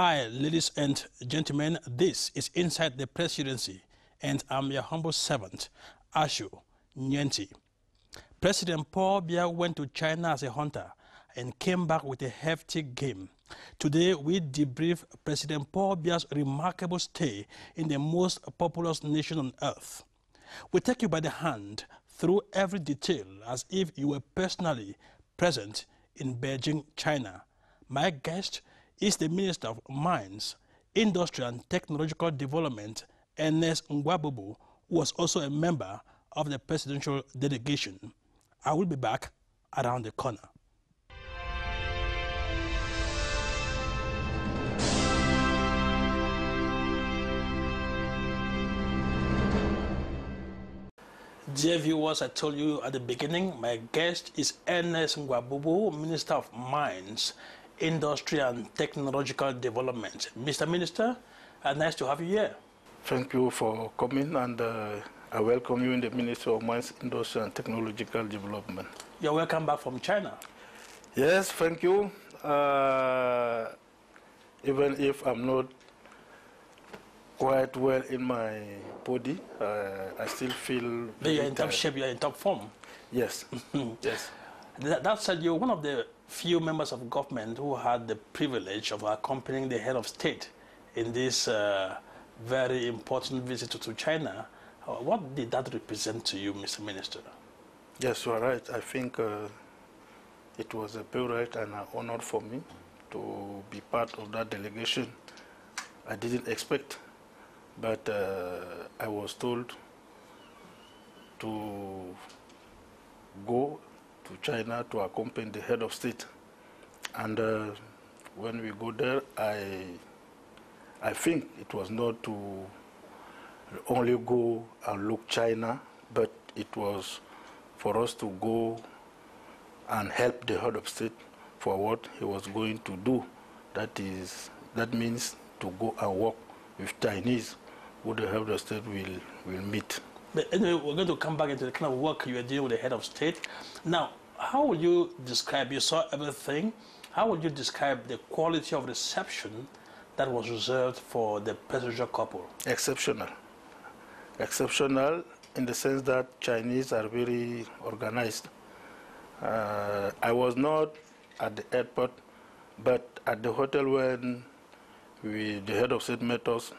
Hi, ladies and gentlemen. This is Inside the Presidency, and I'm your humble servant, Ashu Nyenti. President Paul Biya went to China as a hunter and came back with a hefty game. Today, we debrief President Paul Biya's remarkable stay in the most populous nation on earth. We take you by the hand through every detail as if you were personally present in Beijing, China. My guest is the Minister of Mines, Industry and Technological Development, Ernest Ngwabubu, who was also a member of the presidential delegation. I will be back around the corner. Dear viewers, I told you at the beginning, my guest is Ernest Ngwabubu, Minister of Mines, Industry and Technological Development. Mr. Minister, nice to have you here. Thank you for coming, and I welcome you in the Ministry of Mines, Industry and Technological Development. You're welcome back from China. Yes, thank you. Even if I'm not quite well in my body, I still feel But you're in top shape, you're in top form. Yes, yes. That said, you're one of the few members of government who had the privilege of accompanying the head of state in this very important visit to China. What did that represent to you, Mr. Minister? Yes, you are right. I think it was a privilege and an honor for me to be part of that delegation. I didn't expect, but I was told to go to China to accompany the head of state. And when we go there, I think it was not to only go and look China, but it was for us to go and help the head of state for what he was going to do. That means to go and work with Chinese, who the head of state will meet. But anyway, we're going to come back into the kind of work you are doing with the head of state. Now, how would you describe, you saw everything, how would you describe the quality of reception that was reserved for the presidential couple? Exceptional. Exceptional in the sense that Chinese are very organized. I was not at the airport, but at the hotel when the head of state met us,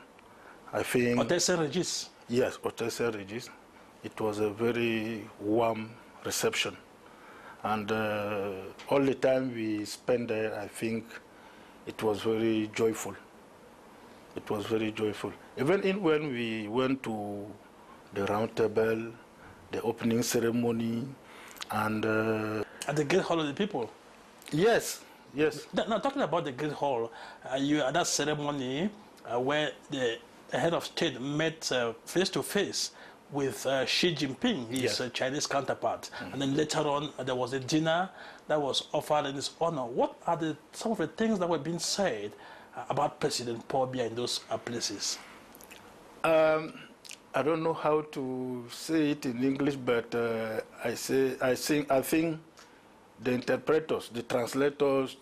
I think... Hotel St. Regis? Yes, Hotel St. Regis. It was a very warm reception. And all the time we spent there, I think it was very joyful. It was very joyful. Even when we went to the round table, the opening ceremony, and... at the Great Hall of the People? Yes, yes. Now, talking about the Great Hall, you at that ceremony where the head of state met face-to-face with Xi Jinping, his yes. Chinese counterpart. And then later on, there was a dinner that was offered in his honor. What are some of the things that were being said about President Paul Biya in those places? I don't know how to say it in English, but I think the interpreters, the translators,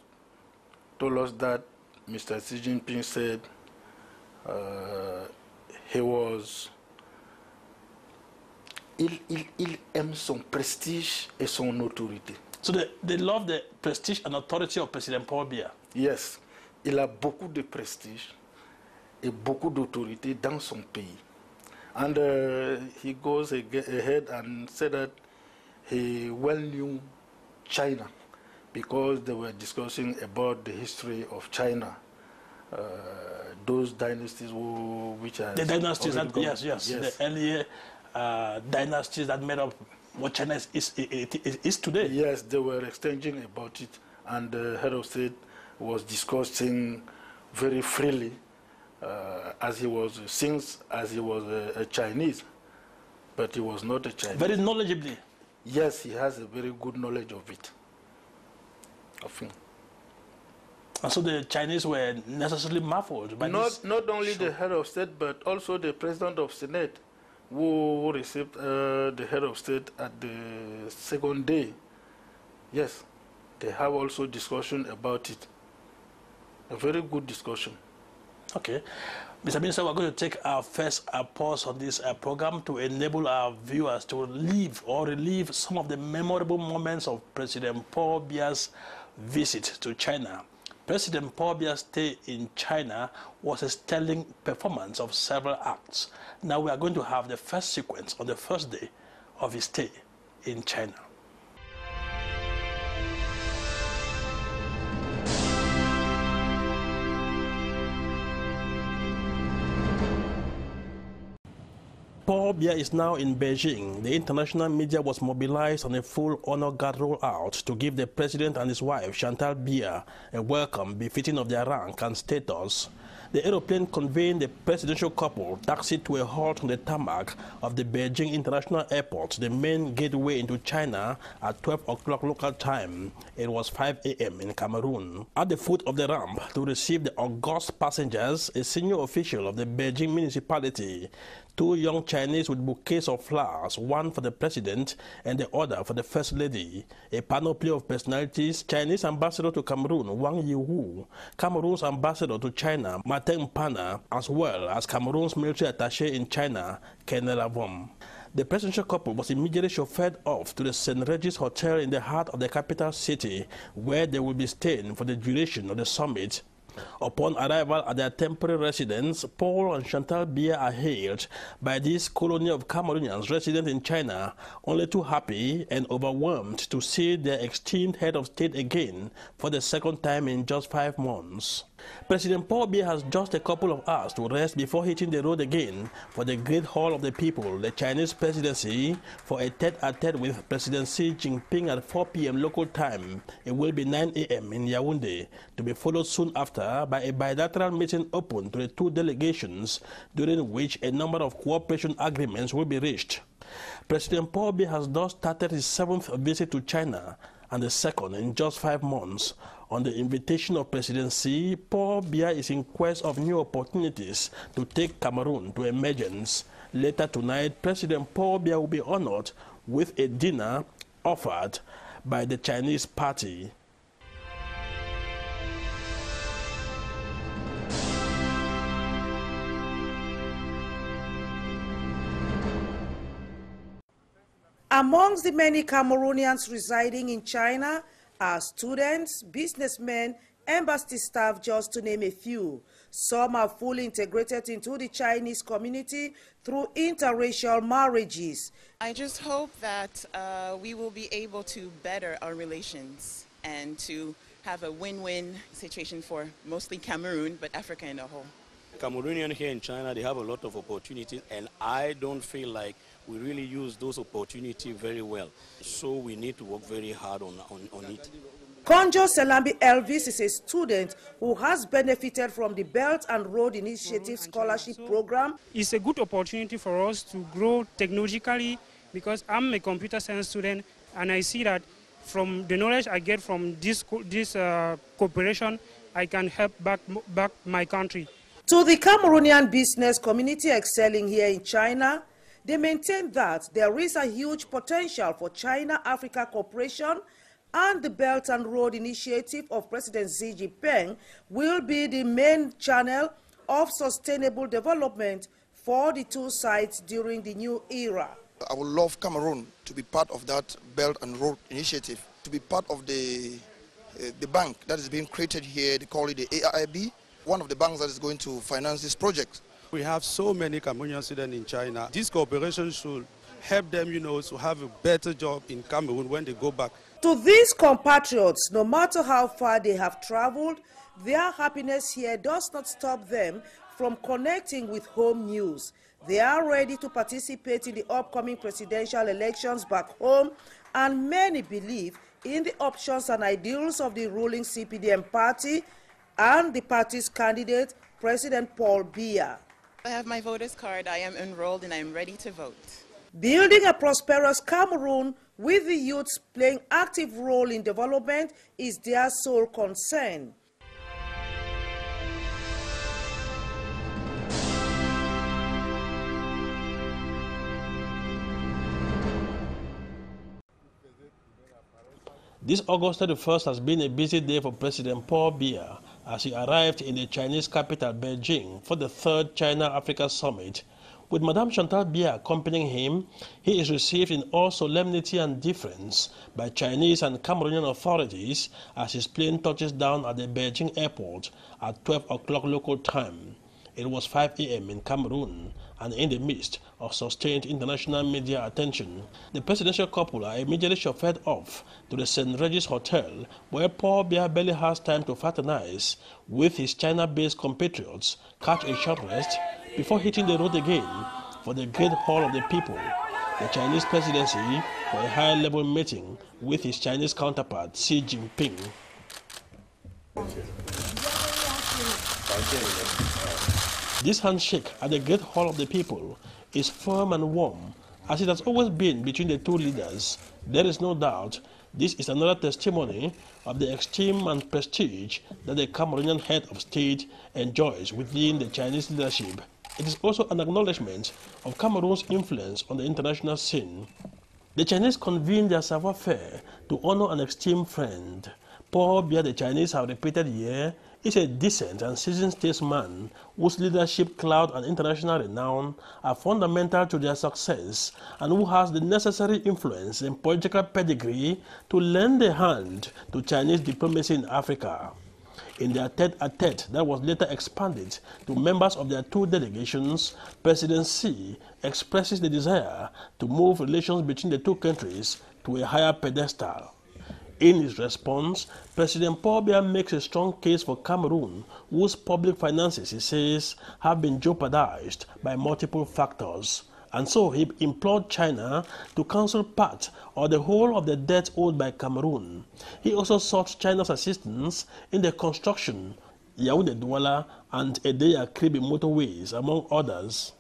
told us that Mr. Xi Jinping said il aime son prestige et son autorité. So they love the prestige and authority of President Paul Biya. Yes, il a beaucoup de prestige et beaucoup d'autorité dans son pays. And he goes ahead and said that he well knew China because they were discussing about the history of China. Those dynasties which are... The dynasties, yes. The earlier dynasties that made up what China is today. Yes, they were exchanging about it, and the head of state was discussing very freely as he was a Chinese, but he was not a Chinese. Very knowledgeably. Yes, he has a very good knowledge of it. I think. And so the Chinese were necessarily muffled by this. Not only the head of state, but also the president of Senate, who received the head of state at the second day. Yes, they have also discussion about it. A very good discussion. Okay. Mr. Minister, we're going to take our first pause on this program to enable our viewers to relive some of the memorable moments of President Paul Biya's visit to China. President Paul Biya's stay in China was a sterling performance of several acts. Now we are going to have the first sequence on the first day of his stay in China. Paul Biya is now in Beijing. The international media was mobilized on a full honor guard rollout to give the president and his wife, Chantal Biya, a welcome befitting of their rank and status. The aeroplane conveying the presidential couple taxied to a halt on the tarmac of the Beijing International Airport, the main gateway into China, at 12 o'clock local time. It was 5 a.m. in Cameroon. At the foot of the ramp to receive the august passengers, a senior official of the Beijing municipality, two young Chinese with bouquets of flowers, one for the president and the other for the first lady. A panoply of personalities: Chinese ambassador to Cameroon, Wang Yiwu, Cameroon's ambassador to China, Martin Pana, as well as Cameroon's military attaché in China, Kmerreplay. The presidential couple was immediately chauffeured off to the St. Regis Hotel in the heart of the capital city, where they will be staying for the duration of the summit. Upon arrival at their temporary residence, Paul and Chantal Biya are hailed by this colony of Cameroonians resident in China, only too happy and overwhelmed to see their esteemed head of state again for the second time in just 5 months. President Paul Biya has just a couple of hours to rest before hitting the road again for the Great Hall of the People, the Chinese presidency, for a tete-a-tete with President Xi Jinping at 4 p.m. local time. It will be 9 a.m. in Yaoundé, to be followed soon after by a bilateral meeting open to the two delegations, during which a number of cooperation agreements will be reached. President Paul Biya has thus started his 7th visit to China, and the second in just 5 months. On the invitation of President Xi, Paul Biya is in quest of new opportunities to take Cameroon to emergence. Later tonight, President Paul Biya will be honored with a dinner offered by the Chinese party. Amongst the many Cameroonians residing in China are students, businessmen, embassy staff, just to name a few. Some are fully integrated into the Chinese community through interracial marriages. I just hope that we will be able to better our relations and to have a win-win situation for mostly Cameroon, but Africa in a whole. Cameroonians here in China, they have a lot of opportunities, and I don't feel like we really use those opportunities very well. So we need to work very hard on it. Konjo Selambi Elvis is a student who has benefited from the Belt and Road Initiative Scholarship Program. It's a good opportunity for us to grow technologically, because I'm a computer science student, and I see that from the knowledge I get from this cooperation, I can help back my country. To the Cameroonian business community excelling here in China, they maintain that there is a huge potential for China-Africa cooperation, and the Belt and Road Initiative of President Xi Jinping will be the main channel of sustainable development for the two sides during the new era. I would love Cameroon to be part of that Belt and Road Initiative, to be part of the bank that is being created here. They call it the AIB, one of the banks that is going to finance this project. We have so many Cameroonian students in China. This cooperation should help them, to have a better job in Cameroon when they go back. To these compatriots, no matter how far they have traveled, their happiness here does not stop them from connecting with home news. They are ready to participate in the upcoming presidential elections back home, and many believe in the options and ideals of the ruling CPDM party and the party's candidate, President Paul Biya. I have my voter's card, I am enrolled, and I am ready to vote. Building a prosperous Cameroon with the youths playing active role in development is their sole concern. This August 31st has been a busy day for President Paul Biya as he arrived in the Chinese capital, Beijing, for the third China-Africa Summit. With Madame Chantal Biya accompanying him, he is received in all solemnity and deference by Chinese and Cameroonian authorities as his plane touches down at the Beijing airport at 12 o'clock local time. It was 5 a.m. in Cameroon, and in the midst of sustained international media attention, the presidential couple are immediately chauffeured off to the St. Regis Hotel, where Paul Biya barely has time to fraternize with his China-based compatriots, catch a short rest, before hitting the road again for the Great Hall of the People, the Chinese presidency, for a high-level meeting with his Chinese counterpart, Xi Jinping. This handshake at the Great Hall of the People is firm and warm, as it has always been between the two leaders. There is no doubt this is another testimony of the esteem and prestige that the Cameroonian head of state enjoys within the Chinese leadership. It is also an acknowledgement of Cameroon's influence on the international scene. The Chinese convened their savoir-faire to honor an esteemed friend. Paul Biya, the Chinese have repeated here, is a decent and seasoned statesman whose leadership, clout, and international renown are fundamental to their success, and who has the necessary influence and political pedigree to lend a hand to Chinese diplomacy in Africa. In their tete-a-tete that was later expanded to members of their two delegations, President Xi expresses the desire to move relations between the two countries to a higher pedestal. In his response, President Paul Biya makes a strong case for Cameroon, whose public finances, he says, have been jeopardized by multiple factors. And so he implored China to cancel part or the whole of the debt owed by Cameroon. He also sought China's assistance in the construction of Yaoundé-Douala and Edeye-Kribi motorways, among others.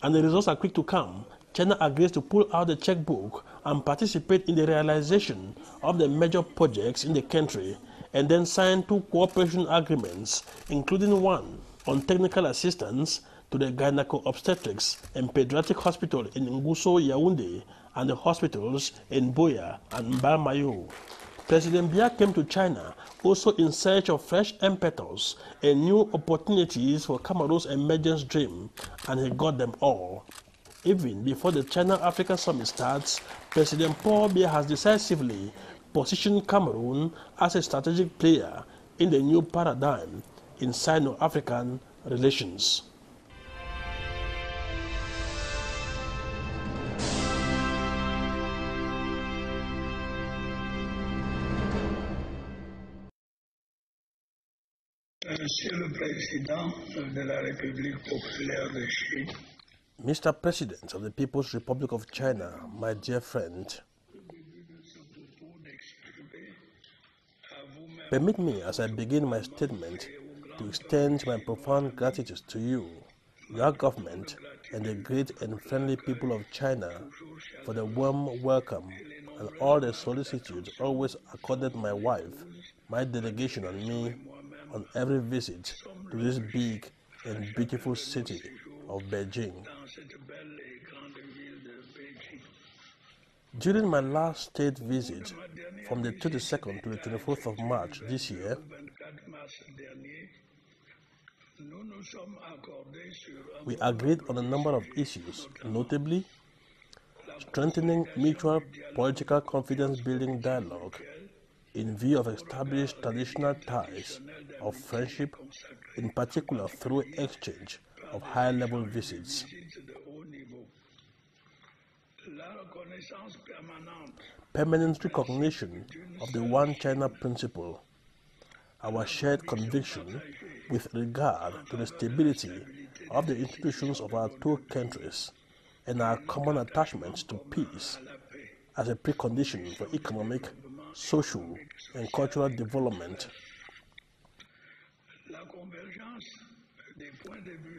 And the results are quick to come. China agrees to pull out the checkbook and participate in the realization of the major projects in the country, and then sign two cooperation agreements, including one on technical assistance to the Gyneco-Obstetrics and Pediatric Hospital in Nguso, Yaoundé, and the hospitals in Boya and Mbamayo. President Biya came to China also in search of fresh impetus and new opportunities for Cameroon's emergence dream, and he got them all. Even before the China-Africa Summit starts, President Paul Biya has decisively positioned Cameroon as a strategic player in the new paradigm in Sino-African relations. Monsieur le Président de la République populaire de Chine. Mr. President of the People's Republic of China, my dear friend, permit me, as I begin my statement, to extend my profound gratitude to you, your government, and the great and friendly people of China for the warm welcome and all the solicitude always accorded my wife, my delegation, and me on every visit to this big and beautiful city of Beijing. During my last state visit, from the 22nd to the 24th of March this year, we agreed on a number of issues, notably strengthening mutual political confidence-building dialogue in view of established traditional ties of friendship, in particular through exchange of high-level visits. Permanent recognition of the One China principle, our shared conviction with regard to the stability of the institutions of our two countries, and our common attachment to peace as a precondition for economic, social, and cultural development.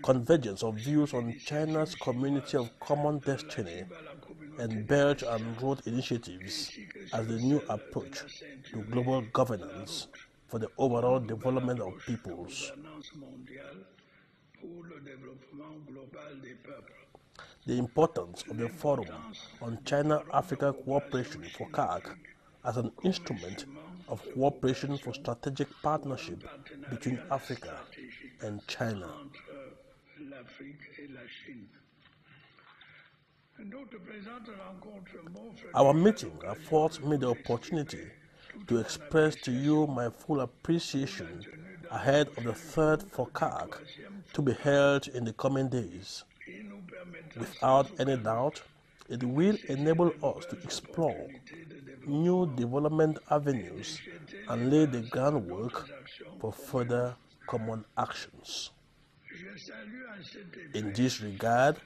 Convergence of views on China's community of common destiny and Belt and Road initiatives as the new approach to global governance for the overall development of peoples. The importance of the Forum on China-Africa Cooperation for CAC as an instrument of cooperation for strategic partnership between Africa and China. Our meeting affords me the opportunity to express to you my full appreciation ahead of the third FOCAC to be held in the coming days. Without any doubt, it will enable us to explore new development avenues and lay the groundwork for further common actions. In this regard,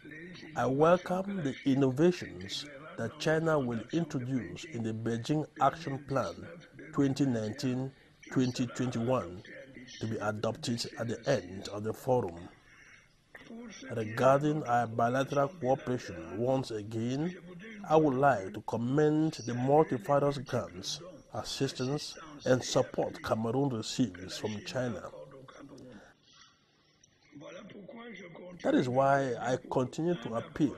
I welcome the innovations that China will introduce in the Beijing Action Plan 2019-2021 to be adopted at the end of the forum. Regarding our bilateral cooperation, once again, I would like to commend the multifarious grants, assistance, and support Cameroon receives from China. That is why I continue to appeal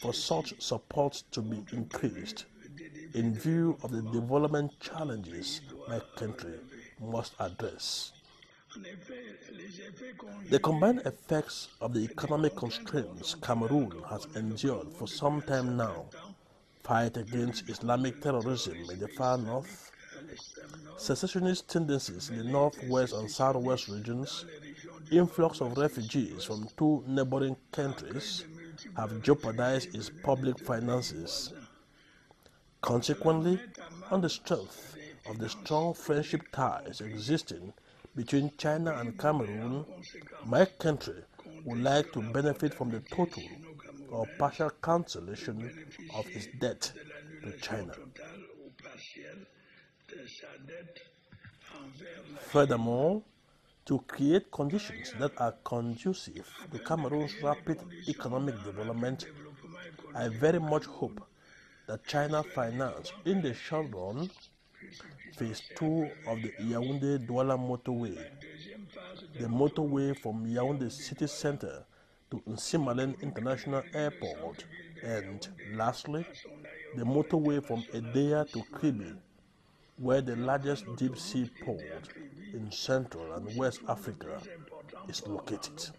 for such support to be increased in view of the development challenges my country must address. The combined effects of the economic constraints Cameroon has endured for some time now, fight against Islamic terrorism in the far north, secessionist tendencies in the northwest and southwest regions, influx of refugees from two neighboring countries have jeopardized its public finances. Consequently, on the strength of the strong friendship ties existing between China and Cameroon, my country would like to benefit from the total or partial cancellation of its debt to China. Furthermore, to create conditions that are conducive to Cameroon's rapid economic development, I very much hope that China finance in the short run Phase 2 of the Yaoundé-Douala motorway, the motorway from Yaoundé city center to Nsimalen International Airport, and lastly, the motorway from Edea to Kribi, where the largest deep-sea port in Central and West Africa is located.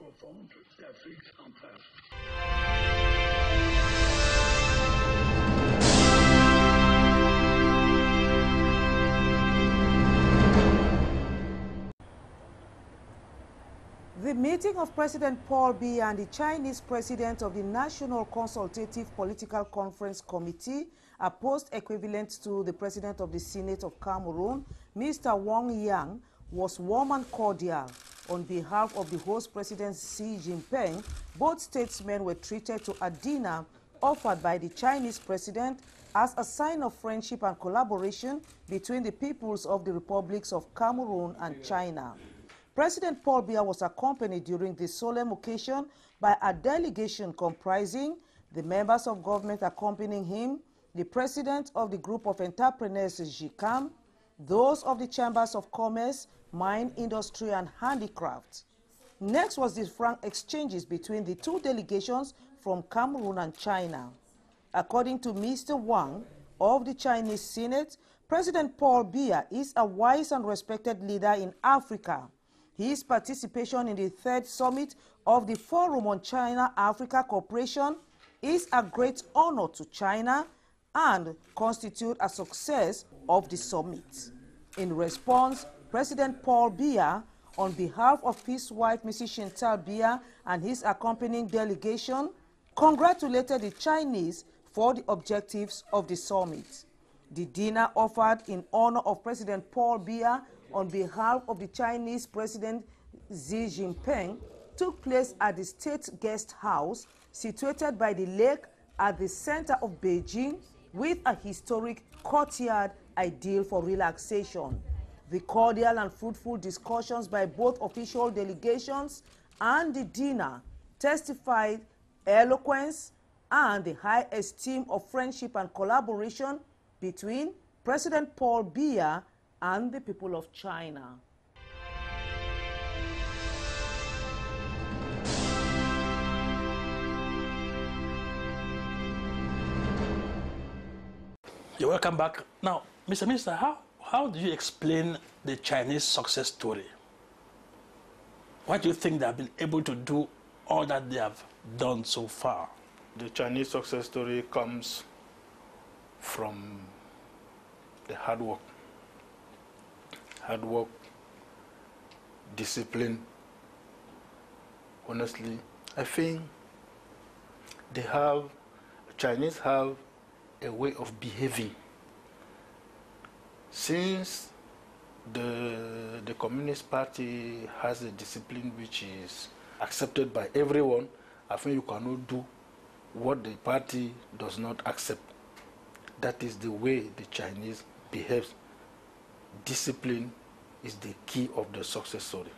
The meeting of President Paul Biya and the Chinese president of the National Consultative Political Conference Committee, a post equivalent to the president of the Senate of Cameroon, Mr. Wang Yang, was warm and cordial. On behalf of the host President Xi Jinping, both statesmen were treated to a dinner offered by the Chinese president as a sign of friendship and collaboration between the peoples of the republics of Cameroon and China. President Paul Biya was accompanied during this solemn occasion by a delegation comprising the members of government accompanying him, the president of the group of entrepreneurs GICAM, those of the chambers of commerce, mine industry and handicraft. Next was the frank exchanges between the two delegations from Cameroon and China. According to Mr. Wang of the Chinese Senate, President Paul Biya is a wise and respected leader in Africa. His participation in the third summit of the Forum on China-Africa Cooperation is a great honor to China and constitutes a success of the summit. In response, President Paul Biya, on behalf of his wife, Mrs. Chantal Biya, and his accompanying delegation, congratulated the Chinese for the objectives of the summit. The dinner offered in honor of President Paul Biya on behalf of the Chinese President Xi Jinping took place at the State Guest House situated by the lake at the center of Beijing with a historic courtyard ideal for relaxation. The cordial and fruitful discussions by both official delegations and the dinner testified eloquence and the high esteem of friendship and collaboration between President Paul Biya and the people of China. You're welcome back. Now, Mr. Minister, how how do you explain the Chinese success story? Why do you think they have been able to do all that they have done so far? The Chinese success story comes from the hard work. Hard work, discipline. Honestly, I think Chinese have a way of behaving. Since the Communist Party has a discipline which is accepted by everyone, I think you cannot do what the party does not accept. That is the way the Chinese behaves. Discipline is the key of the success story.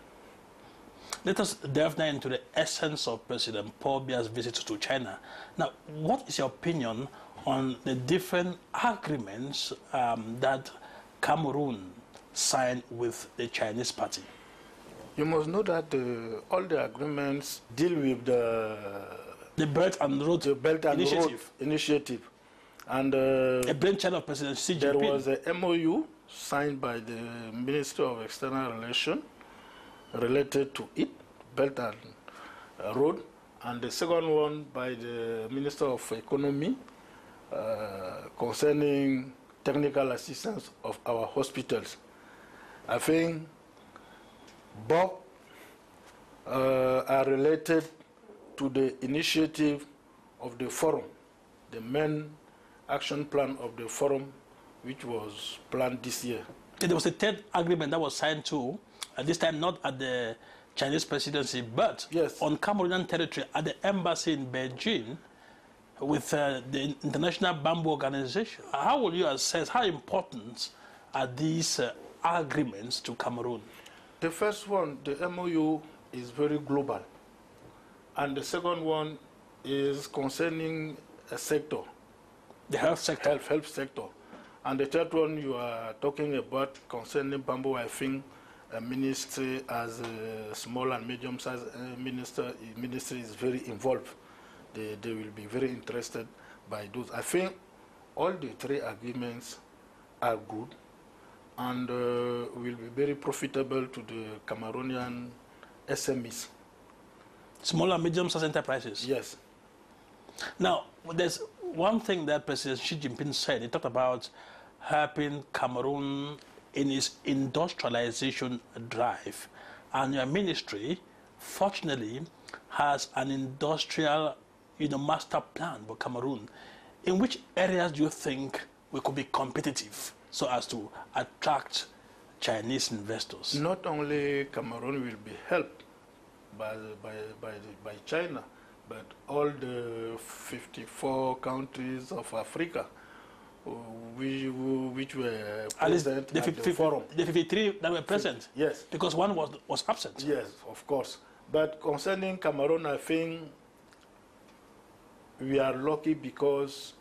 Let us delve now into the essence of President Paul Biya's visit to China. Now, what is your opinion on the different agreements that Cameroon signed with the Chinese party? You must know that all the agreements deal with the Belt and Road Initiative. And a brainchild of President Xi Jinping. There was a MOU signed by the Minister of External Relations related to it, Belt and Road, and the second one by the Minister of Economy concerning technical assistance of our hospitals. I think both are related to the initiative of the forum, the main action plan of the forum, which was planned this year. There was a third agreement that was signed too, this time not at the Chinese presidency, but on Cameroonian territory at the embassy in Beijing with the International Bamboo Organization. How will you assess how important are these agreements to Cameroon? The first one, the MOU, is very global. And the second one is concerning a sector. The health sector. Health sector. And the third one you are talking about concerning bamboo, I think a ministry as a small and medium-sized ministry is very involved. They will be very interested by those. I think all the three agreements are good and will be very profitable to the Cameroonian SMEs. Small and medium-sized enterprises? Yes. Now, there's one thing that President Xi Jinping said. He talked about helping Cameroon in its industrialization drive. And your ministry, fortunately, has an industrial master plan for Cameroon. In which areas do you think we could be competitive so as to attract Chinese investors? Not only Cameroon will be helped by China, but all the 54 countries of Africa which were present at the forum. The 53 that were present? Yes. Because one was absent? Yes, of course. But concerning Cameroon, I think we are lucky because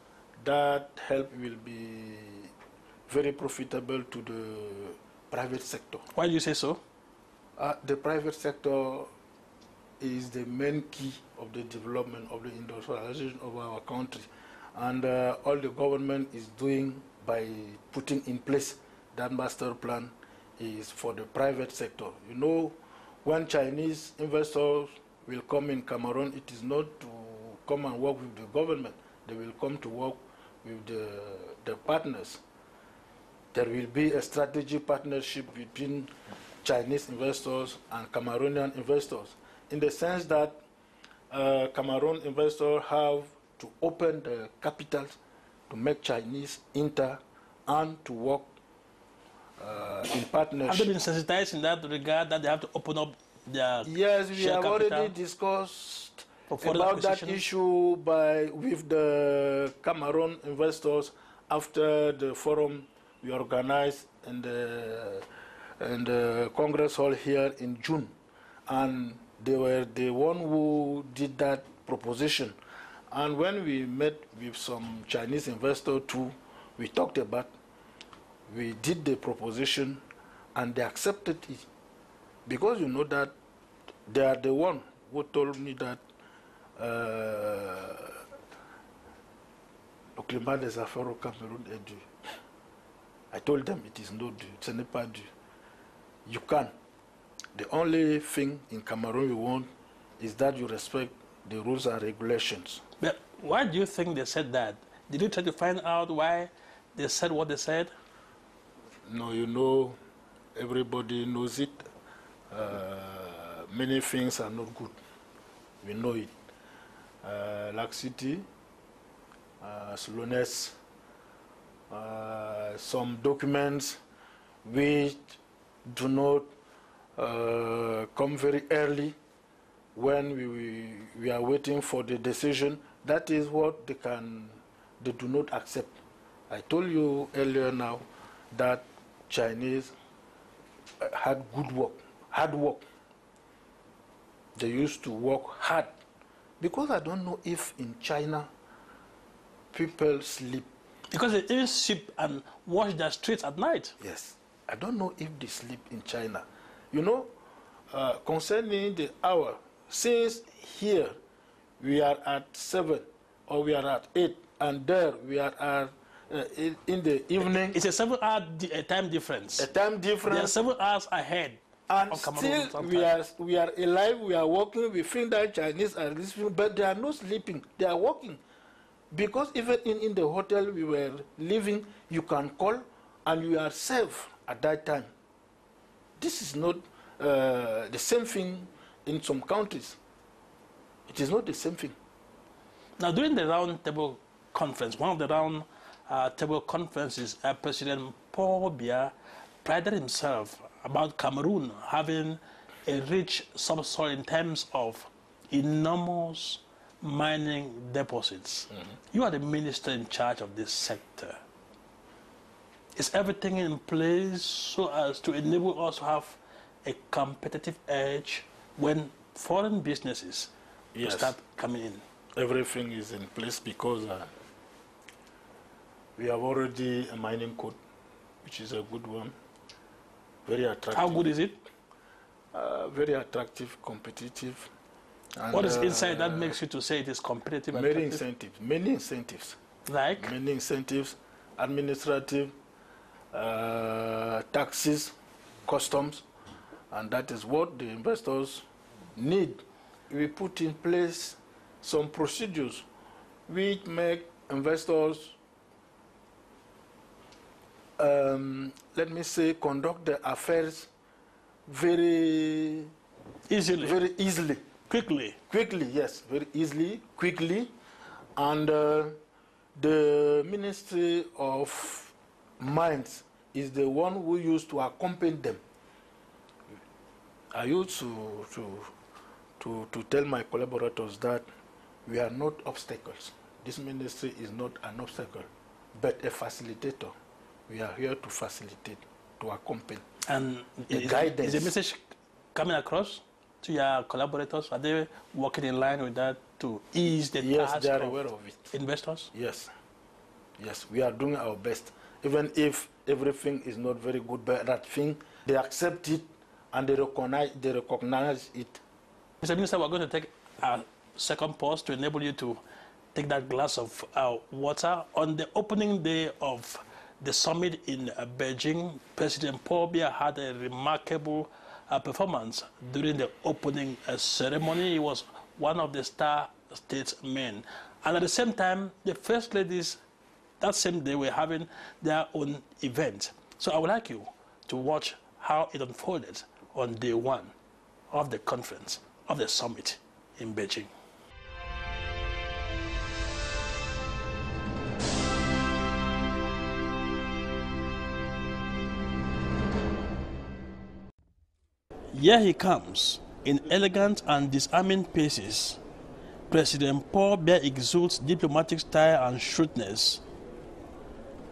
that help will be very profitable to the private sector. Why do you say so? The private sector is the main key of the development of the industrialization of our country. And all the government is doing by putting in place that master plan is for the private sector. You know, when Chinese investors will come in Cameroon, it is not to come and work with the government. They will come to work with the partners. There will be a strategic partnership between Chinese investors and Cameroonian investors, in the sense that Cameroon investors have to open the capitals to make Chinese enter and to work in partnership. Have they been sensitized in that regard, that they have to open up their Yes, we have already discussed about that issue with the Cameroon investors after the forum we organized in the Congress Hall here in June. And they were the one who did that proposition. And when we met with some Chinese investors too, we talked about, we did the proposition and they accepted it. Because you know that they are the one who told me that le climat des affaires au Cameroun est dur. I told them it is not due, ce n'est pas due. You can. The only thing in Cameroon we want is that you respect the rules and regulations. But why do you think they said that? Did you try to find out why they said what they said? No, you know, everybody knows it. Many things are not good. We know it. Laxity, slowness, some documents which do not come very early when we are waiting for the decision. That is what they do not accept. I told you earlier now that Chinese had good work, hard work. They used to work hard. Because I don't know if in China people sleep. Because they even sleep and wash their streets at night. Yes. I don't know if they sleep in China. You know, concerning the hour, since here we are at 7 or we are at 8, and there we are at in the evening. It's a 7-hour time difference. A time difference. They are 7 hours ahead. And still we are alive, we are working, we think that Chinese are sleeping, but they are not sleeping, they are working. Because even in the hotel we were living, you can call and you are safe at that time. This is not the same thing in some countries. It is not the same thing. Now, during the round table conference, one of the round table conferences, President Paul Biya prided himself about Cameroon having a rich subsoil in terms of enormous mining deposits. You are the minister in charge of this sector. Is everything in place so as to enable us to have a competitive edge when foreign businesses start coming in? Everything is in place because we have already a mining code, which is a good one. Very attractive. How good is it? Very attractive, competitive. And what is inside that makes you to say it is competitive and many attractive? Many incentives. Like? Many incentives, administrative, taxes, customs, and that is what the investors need. We put in place some procedures which make investors let me say, conduct the affairs very easily. Quickly. Quickly, yes, very easily, quickly. And the Ministry of Mines is the one who used to accompany them. I used to tell my collaborators that we are not obstacles. This ministry is not an obstacle, but a facilitator. We are here to facilitate, to accompany. And is the message coming across to your collaborators? Are they working in line with that to ease the task they are aware of it. Investors? Yes. Yes, we are doing our best. Even if everything is not very good, but that thing, they accept it and they recognize it. Mr. Minister, we're going to take a second pause to enable you to take that glass of water. On the opening day of the summit in Beijing, President Paul Biya had a remarkable performance during the opening ceremony. He was one of the star statesmen. And at the same time, the first ladies, that same day, were having their own event. So I would like you to watch how it unfolded on day one of the conference, of the summit in Beijing. Here he comes, in elegant and disarming paces. President Paul Biya exudes diplomatic style and shrewdness.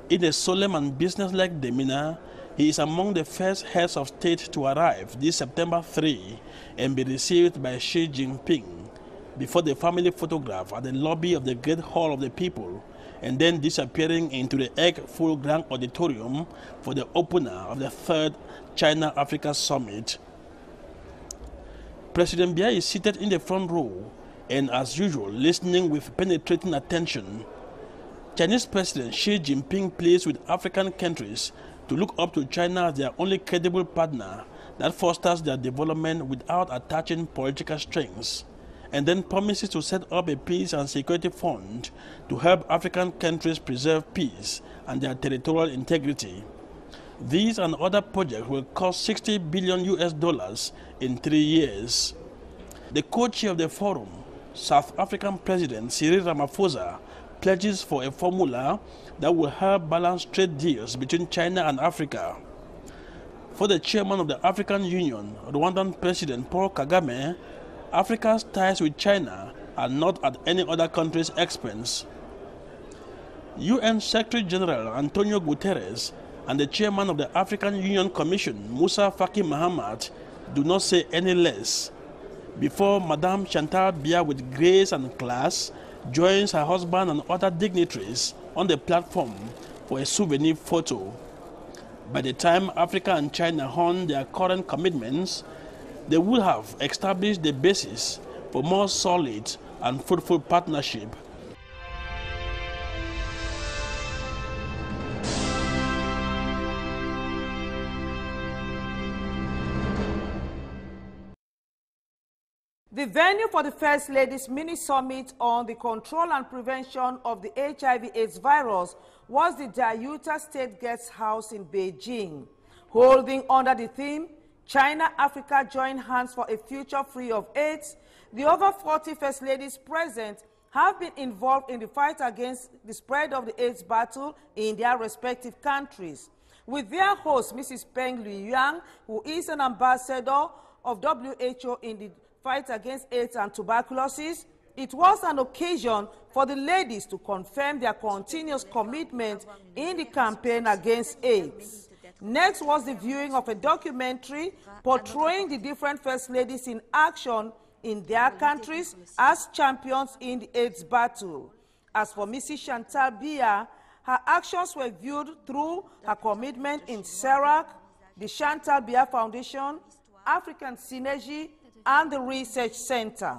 In a solemn and businesslike demeanor, he is among the first heads of state to arrive this September 3 and be received by Xi Jinping before the family photograph at the lobby of the Great Hall of the People, and then disappearing into the egg-full Grand Auditorium for the opener of the third China-Africa Summit. President Biya is seated in the front row and, as usual, listening with penetrating attention Chinese President Xi Jinping pleads with African countries to look up to China as their only credible partner that fosters their development without attaching political strings, and then promises to set up a peace and security fund to help African countries preserve peace and their territorial integrity. These and other projects will cost $60 billion in 3 years. The co-chair of the forum, South African President Cyril Ramaphosa, pledges for a formula that will help balance trade deals between China and Africa. For the chairman of the African Union, Rwandan President Paul Kagame, Africa's ties with China are not at any other country's expense. UN Secretary General Antonio Guterres and the chairman of the African Union Commission, Musa Faki Mahamat, do not say any less. Before Madame Chantal Biya with grace and class joins her husband and other dignitaries on the platform for a souvenir photo. By the time Africa and China hone their current commitments, they will have established the basis for more solid and fruitful partnership. The venue for the First Lady's mini-summit on the control and prevention of the HIV/AIDS virus was the Dayuta State Guest House in Beijing. Holding under the theme, China-Africa join hands for a future free of AIDS, the over 40 First Ladies present have been involved in the fight against the spread of the AIDS battle in their respective countries. With their host, Mrs. Peng Liyuan, who is an ambassador of WHO in the fight against AIDS and tuberculosis, it was an occasion for the ladies to confirm their continuous commitment in the campaign against AIDS. Next was the viewing of a documentary portraying the different First Ladies in action in their countries as champions in the AIDS battle. As for Mrs. Chantal Biya, her actions were viewed through her commitment in CERAC, the Chantal Biya Foundation, African Synergy, and the Research Center.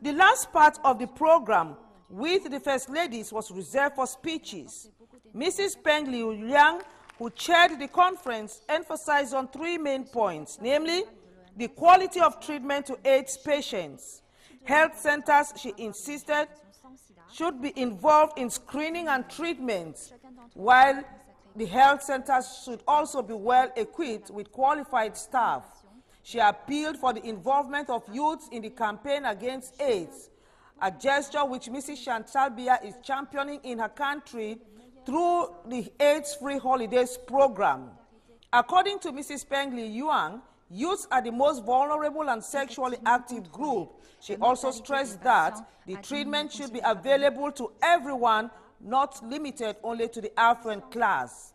The last part of the program with the First Ladies was reserved for speeches. Mrs. Peng Liyuan, who chaired the conference, emphasized on 3 main points, namely, the quality of treatment to AIDS patients. Health centers, she insisted, should be involved in screening and treatment, while the health centers should also be well equipped with qualified staff. She appealed for the involvement of youths in the campaign against AIDS, a gesture which Mrs. Chantal Biya is championing in her country through the AIDS-Free Holidays program. According to Mrs. Peng Liyuan, youths are the most vulnerable and sexually active group. She also stressed that the treatment should be available to everyone, not limited only to the affluent class.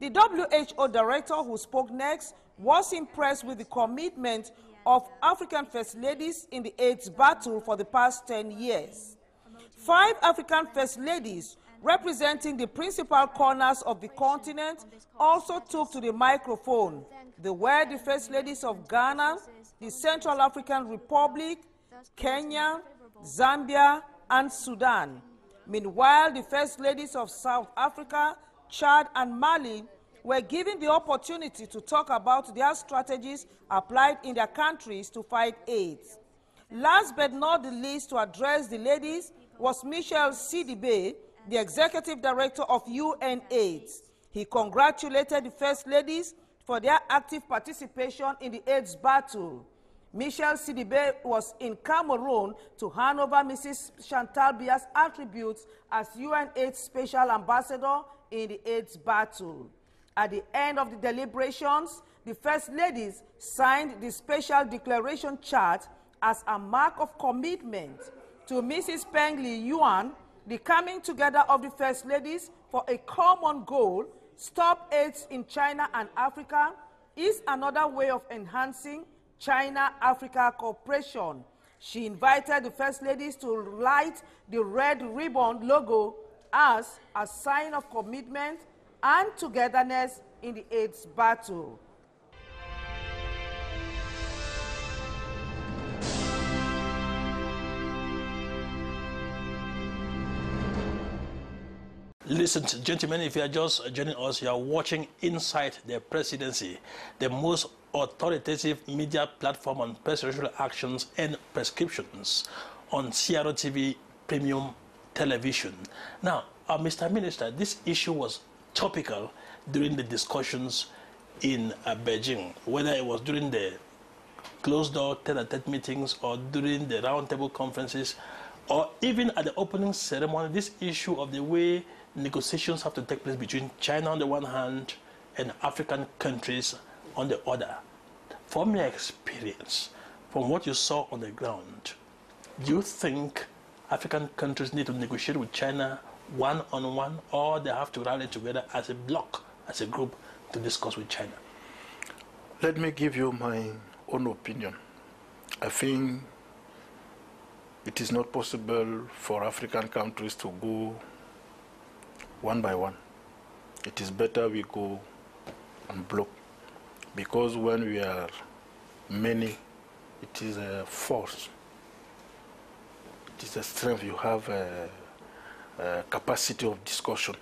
The WHO director who spoke next was impressed with the commitment of African First Ladies in the AIDS battle for the past 10 years. 5 African First Ladies representing the principal corners of the continent also took to the microphone. They were the First Ladies of Ghana, the Central African Republic, Kenya, Zambia, and Sudan. Meanwhile, the First Ladies of South Africa, Chad, and Mali were given the opportunity to talk about their strategies applied in their countries to fight AIDS. Last but not the least to address the ladies was Michel Sidibe, the Executive Director of UNAIDS. He congratulated the First Ladies for their active participation in the AIDS battle. Michel Sidibe was in Cameroon to hand over Mrs. Chantal Biya's attributes as UNAIDS Special Ambassador in the AIDS battle. At the end of the deliberations, the First Ladies signed the Special Declaration Chart as a mark of commitment. To Mrs. Peng Liyuan, the coming together of the First Ladies for a common goal, stop AIDS in China and Africa, is another way of enhancing China-Africa cooperation. She invited the First Ladies to light the red ribbon logo as a sign of commitment and togetherness in the AIDS battle. Listen, gentlemen, if you are just joining us, you are watching Inside the Presidency, the most authoritative media platform on presidential actions and prescriptions on CRTV Premium Television. Now, Mr. Minister, this issue was topical during the discussions in Beijing, whether it was during the closed-door tete-a-tete meetings or during the roundtable conferences, or even at the opening ceremony. This issue of the way negotiations have to take place between China on the one hand and African countries on the other. From your experience, from what you saw on the ground, do you think African countries need to negotiate with China one-on-one, or they have to rally together as a bloc, as a group, to discuss with China? Let me give you my own opinion. I think it is not possible for African countries to go one by one. It is better we go en bloc, because when we are many, it is a force. It is a strength. You have a capacity of discussion.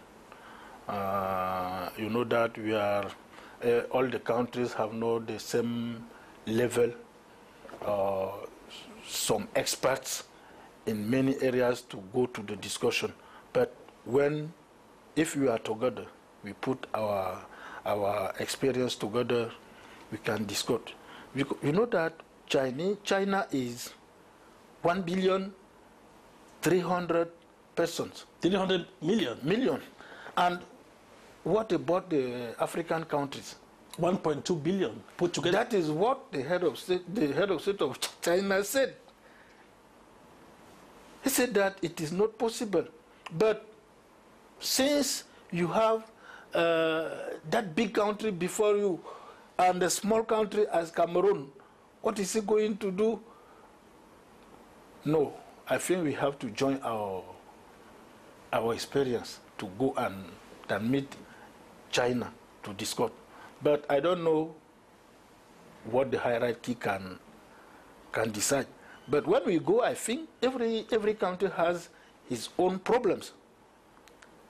You know that we are, all the countries have not the same level. Some experts in many areas to go to the discussion. But if we are together, we put our experience together, we can discuss. You know that China is 1,300,000,000 persons. 300 million? Million. And what about the African countries? 1.2 billion put together. That is what the head of state of China said. He said that it is not possible. But since you have that big country before you and a small country as Cameroon, what is he going to do? No, I think we have to join our experience to go and meet China to discuss. But I don't know what the hierarchy can decide. But when we go, I think every country has its own problems.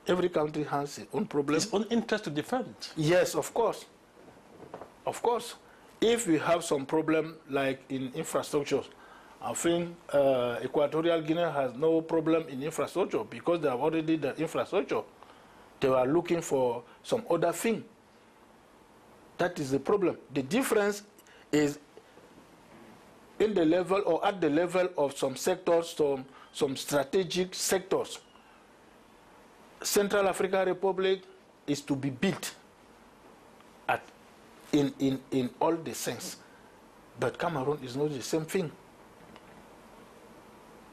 Every country has its own problems. Its own interest to defend. Yes, of course. Of course. If we have some problem like in infrastructure, I think Equatorial Guinea has no problem in infrastructure because they have already the infrastructure. They were looking for some other thing. That is the problem. The difference is in the level or at the level of some sectors, some strategic sectors. Central African Republic is to be built in all the sense. But Cameroon is not the same thing.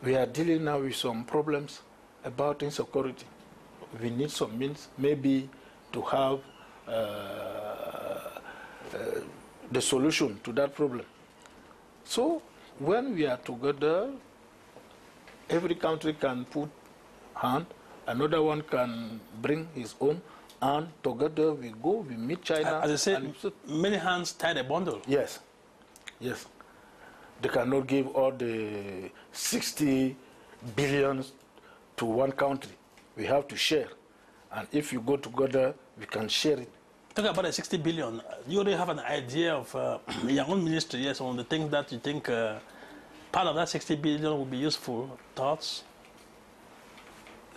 We are dealing now with some problems about insecurity. We need some means maybe to have the solution to that problem. So when we are together, every country can put hand, another one can bring his own, and together we go, we meet China. As I said, many hands tie a bundle. Yes, yes. They cannot give all the 60 billion to one country. We have to share. And if you go together, we can share it. Talking about the 60 billion, you already have an idea of your own ministry, yes, on the things that you think part of that 60 billion will be useful. Thoughts?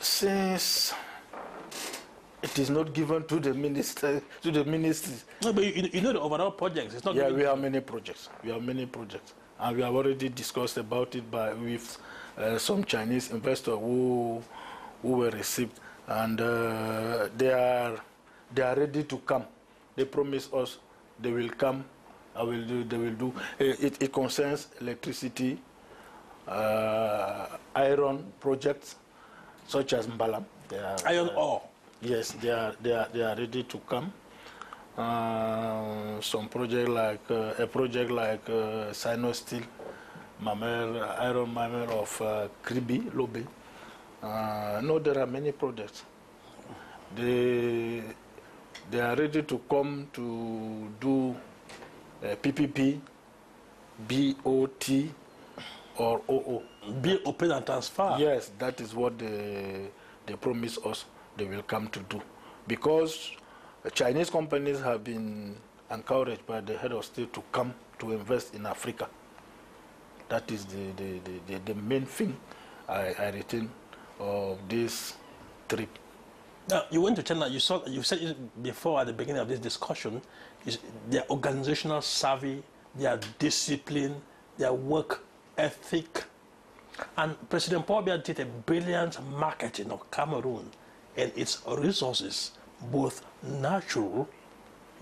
Since it is not given to the minister, to the ministries. No, but you know the overall projects. It's not. Yeah, we have many projects. We have many projects, and we have already discussed about it with some Chinese investors who were received, and they are ready to come. They promise us they will come. They will do. It concerns electricity, iron projects, such as Mbalam. Iron ore. Yes, they are ready to come. Some project like a project like Sino Steel, iron mamel of Kribi, Lobe. No, there are many projects. They are ready to come to do PPP, BOT, or OO. Be open and transfer. Yes, that is what they promise us. they will come to do. Because Chinese companies have been encouraged by the head of state to come to invest in Africa. That is the main thing I retain of this trip. Now, you went to China, you said it before at the beginning of this discussion, their organizational savvy, their discipline, their work ethic. And President Paul Biya did a brilliant marketing of Cameroon and its resources, both natural,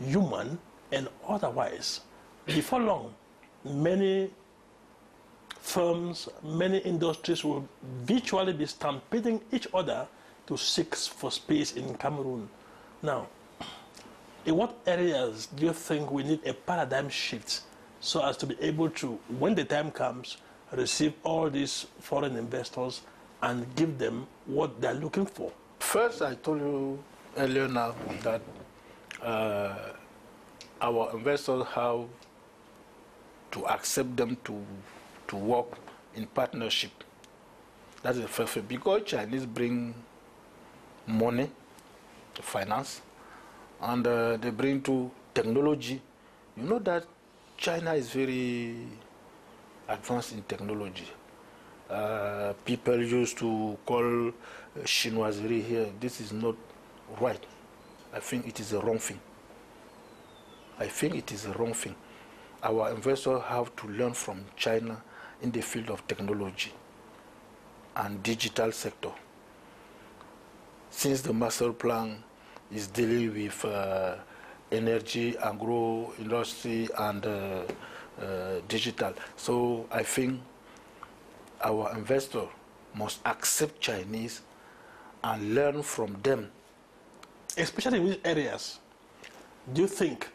human, and otherwise. Before long, many firms, many industries will virtually be stampeding each other to seek for space in Cameroon. Now, in what areas do you think we need a paradigm shift so as to be able to, when the time comes, receive all these foreign investors and give them what they're looking for? First, I told you earlier now that our investors have to accept them to work in partnership. That's the first thing. Because Chinese bring money, finance, and they bring to technology. You know that China is very advanced in technology. People used to call chinoiserie here. This is not right. I think it is a wrong thing. I think it is a wrong thing. Our investors have to learn from China in the field of technology and digital sector. Since the master plan is dealing with energy, agro industry, and digital, so I think our investor must accept Chinese and learn from them. Especially in which areas do you think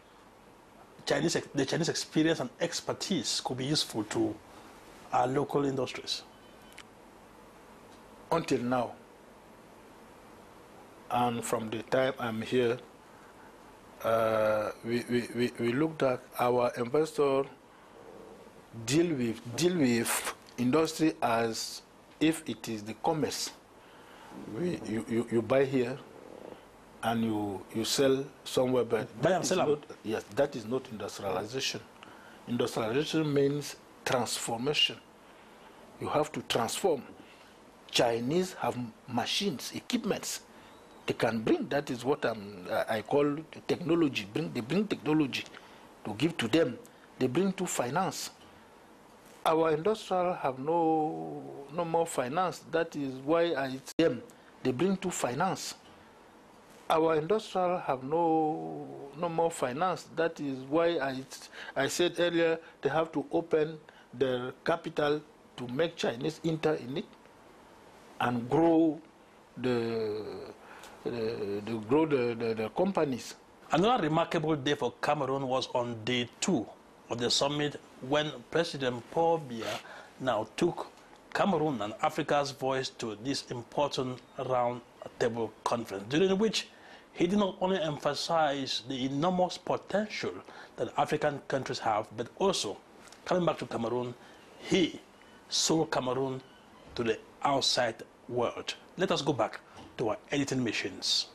the Chinese experience and expertise could be useful to our local industries? Until now, and from the time I'm here, we looked at our investor deal with industry as if it is the commerce. You buy here and you sell somewhere, but buy and sell. Yes, that is not industrialization. Industrialization means transformation. You have to transform. Chinese have machines, equipments. They can bring. That is what I call technology. They bring technology to give to them. They bring to finance. Our industrial have no more finance. That is why they bring to finance. Our industrial have no more finance. That is why I said earlier they have to open their capital to make Chinese enter in it and grow the companies. Another remarkable day for Cameroon was on day 2 of the summit when President Paul Biya now took Cameroon and Africa's voice to this important round table conference, during which he did not only emphasize the enormous potential that African countries have, but also, coming back to Cameroon, he sold Cameroon to the outside world. Let us go back to our editing machines.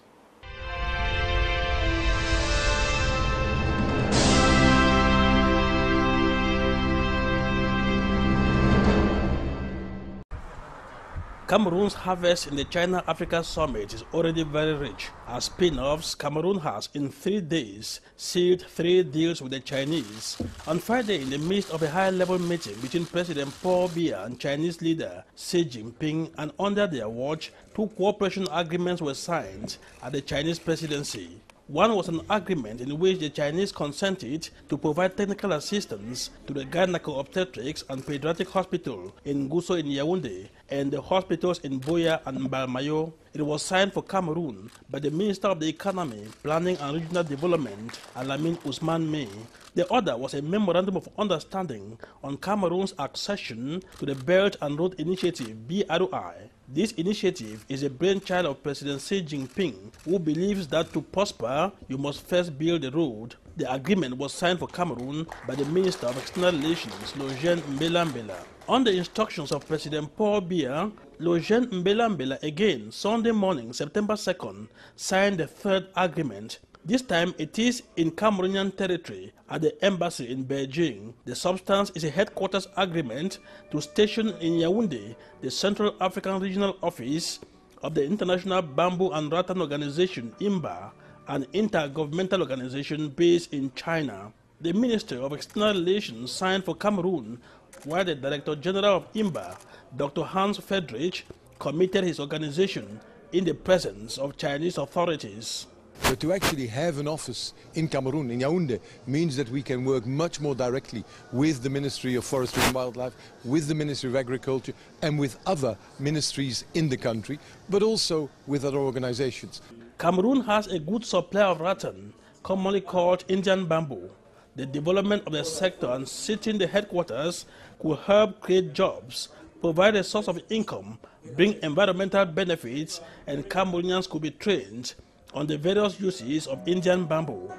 Cameroon's harvest in the China-Africa Summit is already very rich. As spin-offs, Cameroon has, in 3 days, sealed 3 deals with the Chinese. On Friday, in the midst of a high-level meeting between President Paul Biya and Chinese leader Xi Jinping, and under their watch, 2 cooperation agreements were signed at the Chinese presidency. One was an agreement in which the Chinese consented to provide technical assistance to the Gynecobstetrics and Pediatric Hospital in Guso in Yaoundé and the hospitals in Boya and Mbalmayo. It was signed for Cameroon by the Minister of the Economy, Planning and Regional Development, Alamin Ousmane May. The other was a memorandum of understanding on Cameroon's accession to the Belt and Road Initiative, BRI. This initiative is a brainchild of President Xi Jinping, who believes that to prosper, you must first build the road. The agreement was signed for Cameroon by the Minister of External Relations, Logène Mbela Mbela. On the instructions of President Paul Biya, Lojen Mbela again, Sunday morning, September 2nd, signed the third agreement. This time it is in Cameroonian territory at the embassy in Beijing. The substance is a headquarters agreement to station in Yaoundé the Central African Regional Office of the International Bamboo and Rattan Organization, IMBA, an intergovernmental organization based in China. The Minister of External Relations signed for Cameroon, while the Director General of IMBA, Dr. Hans Friedrich, committed his organization in the presence of Chinese authorities. But to actually have an office in Cameroon, in Yaoundé, means that we can work much more directly with the Ministry of Forestry and Wildlife, with the Ministry of Agriculture, and with other ministries in the country, but also with other organizations. Cameroon has a good supply of rattan, commonly called Indian bamboo. The development of the sector and sitting the headquarters could help create jobs, provide a source of income, bring environmental benefits, and Cameroonians could be trained on the various uses of Indian bamboo.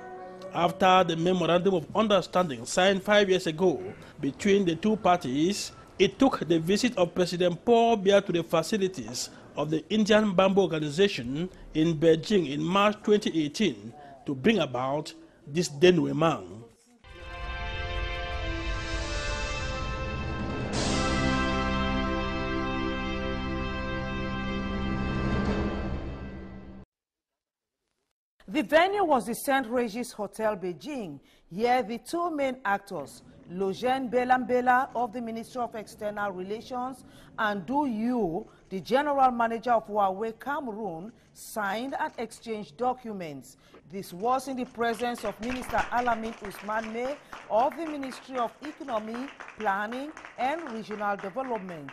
After the Memorandum of Understanding signed 5 years ago between the two parties, it took the visit of President Paul Biya to the facilities of the Indian Bamboo Organization in Beijing in March 2018 to bring about this denouement. The venue was the St. Regis Hotel, Beijing. Here, the two main actors, Lojen Mbela of the Ministry of External Relations and Du Yu, the General Manager of Huawei Cameroon, signed and exchanged documents. This was in the presence of Minister Alamin Ousmane Meh of the Ministry of Economy, Planning and Regional Development.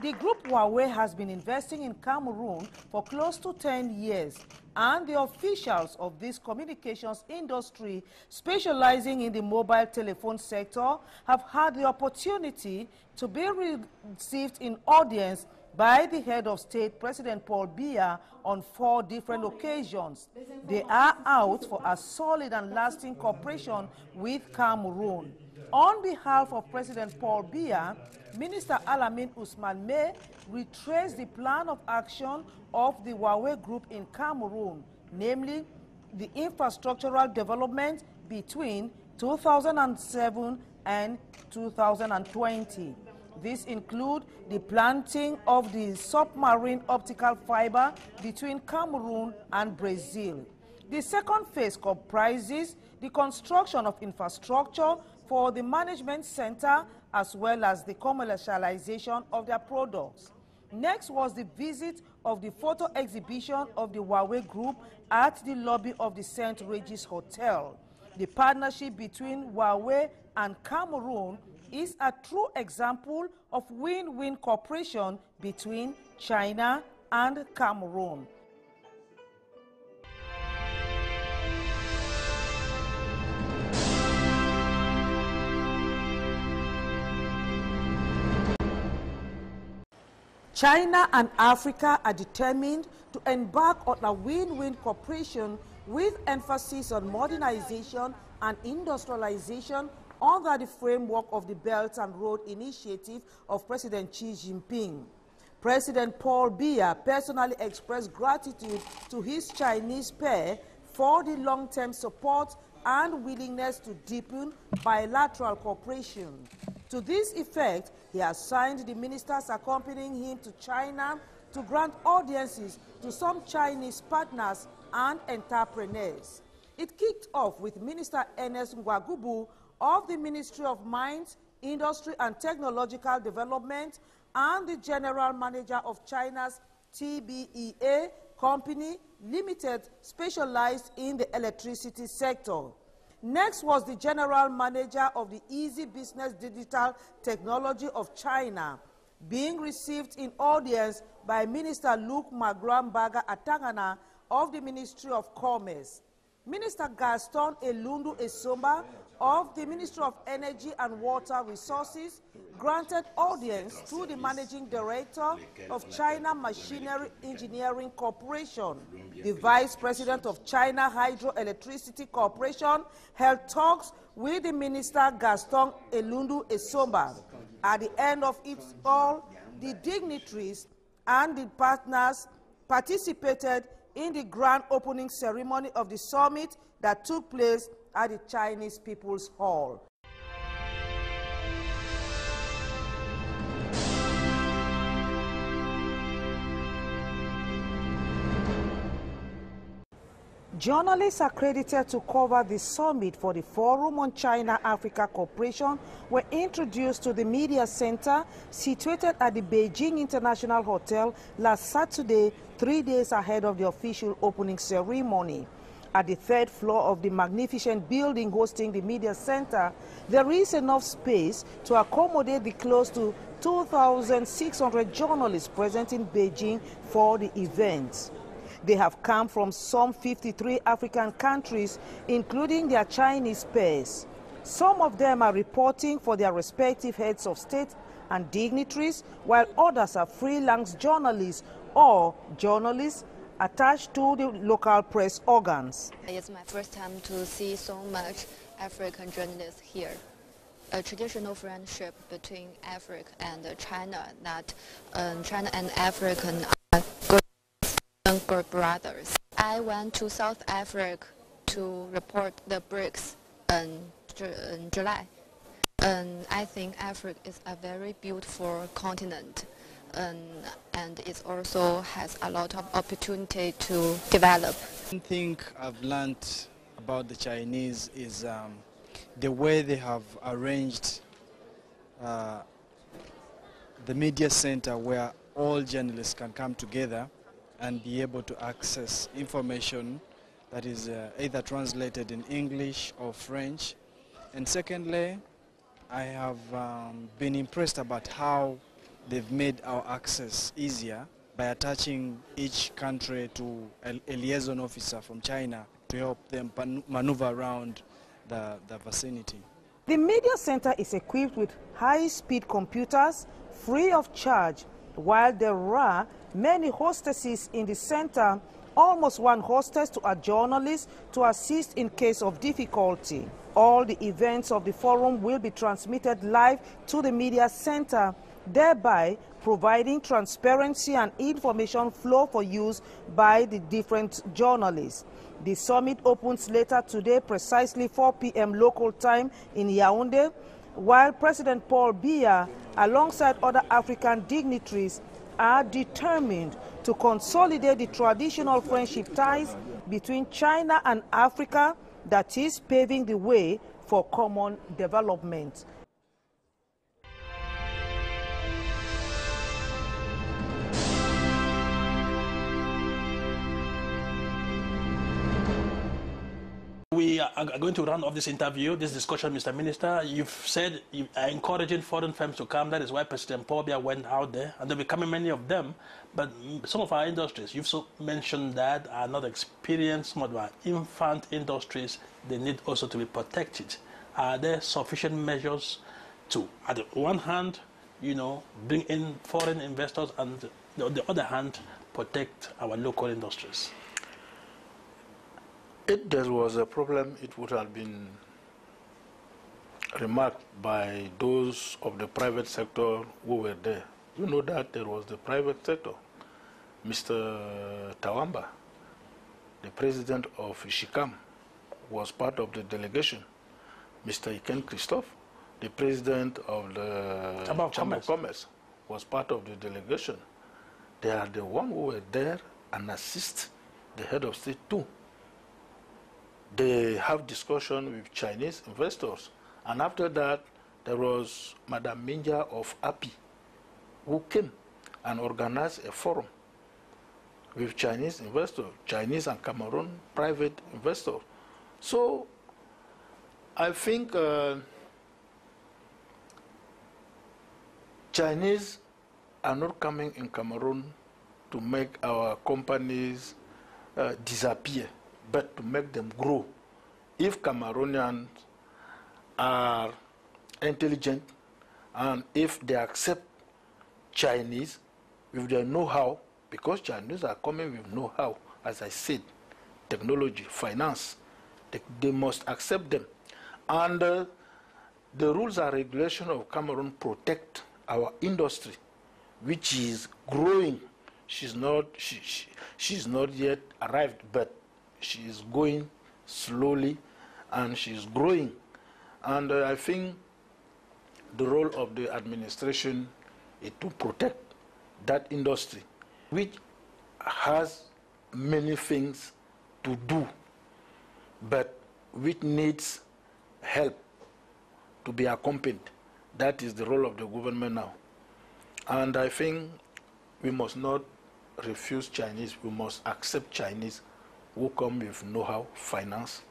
The group Huawei has been investing in Cameroon for close to 10 years, and the officials of this communications industry specializing in the mobile telephone sector have had the opportunity to be received in audience by the head of state, President Paul Biya, on 4 different occasions. They are out for a solid and lasting cooperation with Cameroon. On behalf of President Paul Biya, Minister Alamin Ousmane Meh retraced the plan of action of the Huawei Group in Cameroon, namely the infrastructural development between 2007 and 2020. This includes the planting of the submarine optical fiber between Cameroon and Brazil. The second phase comprises the construction of infrastructure for the management center as well as the commercialization of their products. Next was the visit of the photo exhibition of the Huawei Group at the lobby of the St. Regis Hotel. The partnership between Huawei and Cameroon is a true example of win-win cooperation between China and Cameroon. China and Africa are determined to embark on a win-win cooperation with emphasis on modernization and industrialization under the framework of the Belt and Road Initiative of President Xi Jinping. President Paul Biya personally expressed gratitude to his Chinese pair for the long-term support and willingness to deepen bilateral cooperation. To this effect, he has signed the ministers accompanying him to China to grant audiences to some Chinese partners and entrepreneurs. It kicked off with Minister Ernest Ngwagubu of the Ministry of Mines, Industry and Technological Development and the General Manager of China's TBEA Company Limited, specialized in the electricity sector. Next was the General Manager of the Easy Business Digital Technology of China, being received in audience by Minister Luc Magrambaga Atangana of the Ministry of Commerce. Minister Gaston Elundu Esomba of the Ministry of Energy and Water Resources granted audience to the Managing Director of China Machinery Engineering Corporation. The Vice President of China Hydroelectricity Corporation held talks with the Minister Gaston Elundu Esomba. At the end of it all, the dignitaries and the partners participated in the grand opening ceremony of the summit that took place at the Chinese People's Hall. Journalists accredited to cover the summit for the Forum on China-Africa Cooperation were introduced to the media center situated at the Beijing International Hotel last Saturday, 3 days ahead of the official opening ceremony. At the third floor of the magnificent building hosting the media center, there is enough space to accommodate the close to 2,600 journalists present in Beijing for the event. They have come from some 53 African countries, including their Chinese peers. Some of them are reporting for their respective heads of state and dignitaries, while others are freelance journalists or journalists attached to the local press organs. It's my first time to see so much African journalists here. A traditional friendship between Africa and China, that China and Africa are good brothers. I went to South Africa to report the BRICS in July. I think Africa is a very beautiful continent, and it also has a lot of opportunity to develop. One thing I've learned about the Chinese is the way they have arranged the media center where all journalists can come together and be able to access information that is either translated in English or French. And secondly, I have been impressed about how they've made our access easier by attaching each country to a liaison officer from China to help them maneuver around the vicinity. The media center is equipped with high-speed computers free of charge. While there are many hostesses in the center, almost one hostess to a journalist to assist in case of difficulty. All the events of the forum will be transmitted live to the media center, thereby providing transparency and information flow for use by the different journalists. The summit opens later today, precisely 4 p.m. local time in Yaoundé, while President Paul Biya, alongside other African dignitaries, are determined to consolidate the traditional friendship ties between China and Africa that is paving the way for common development. We are going to round off this interview, this discussion, Mr. Minister. You've said you are encouraging foreign firms to come. That is why President Paul Biya went out there, and there will be coming many of them. But some of our industries, you've so mentioned that, are not experienced, some of our infant industries, they need also to be protected. Are there sufficient measures to, on the one hand, bring in foreign investors, and on the other hand, protect our local industries? If there was a problem, it would have been remarked by those of the private sector who were there. You know that there was the private sector. Mr. Tawamba, the president of Ishikam, was part of the delegation. Mr. Iken Christophe, the president of the Chamber of Commerce, was part of the delegation. They are the ones who were there and assist the head of state too. They have discussion with Chinese investors. And after that, there was Madame Minja of API, who came and organized a forum with Chinese investors, Chinese and Cameroon private investors. So I think Chinese are not coming in Cameroon to make our companies disappear, but to make them grow. If Cameroonians are intelligent and if they accept Chinese with their know-how, because Chinese are coming with know-how, as I said, technology, finance, they must accept them. And the rules and regulations of Cameroon protect our industry, which is growing she's not yet arrived, but she is going slowly and she's growing. And I think the role of the administration is to protect that industry, which has many things to do, but which needs help to be accompanied. That is the role of the government now. And I think we must not refuse Chinese. We must accept Chinese who come with know-how, finance,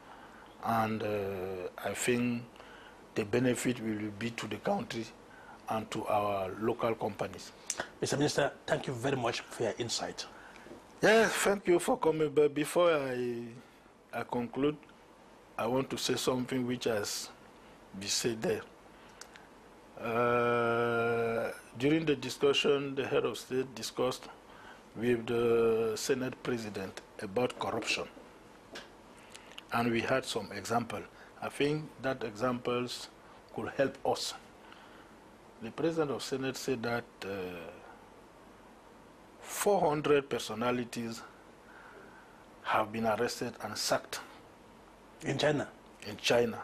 and I think the benefit will be to the country and to our local companies. Mr. Minister, thank you very much for your insight. Yes, thank you for coming. But before I conclude, I want to say something which has been said there. During the discussion, the head of state discussed with the Senate President about corruption. And we had some examples. I think that examples could help us. The President of Senate said that 400 personalities have been arrested and sacked. In China? In China,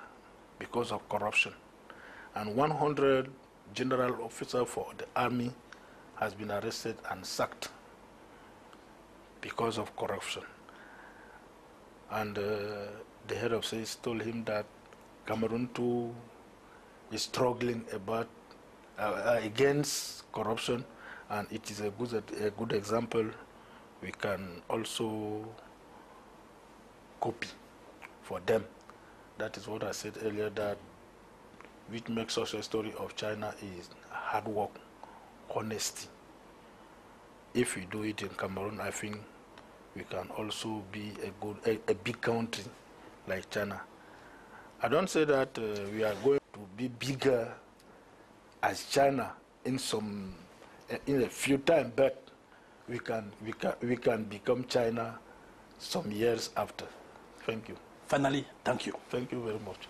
because of corruption. And 100 general officers for the army has been arrested and sacked because of corruption. And the head of state told him that Cameroon too is struggling about against corruption, and it is a good example we can also copy for them. That is what I said earlier, that which makes us a story of China is hard work, honesty. If we do it in Cameroon, I think we can also be a big country like China. I don't say that we are going to be bigger as China in a few times, but we can become China some years after. Thank you. Finally, thank you. Thank you very much.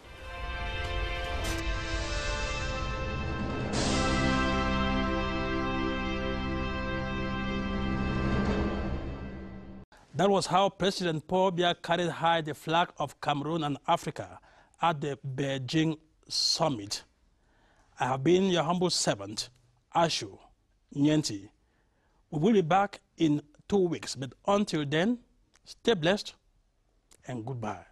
That was how President Paul Biya carried high the flag of Cameroon and Africa at the Beijing summit. I have been your humble servant, Ashu Nyenti. We will be back in 2 weeks, but until then, stay blessed and goodbye.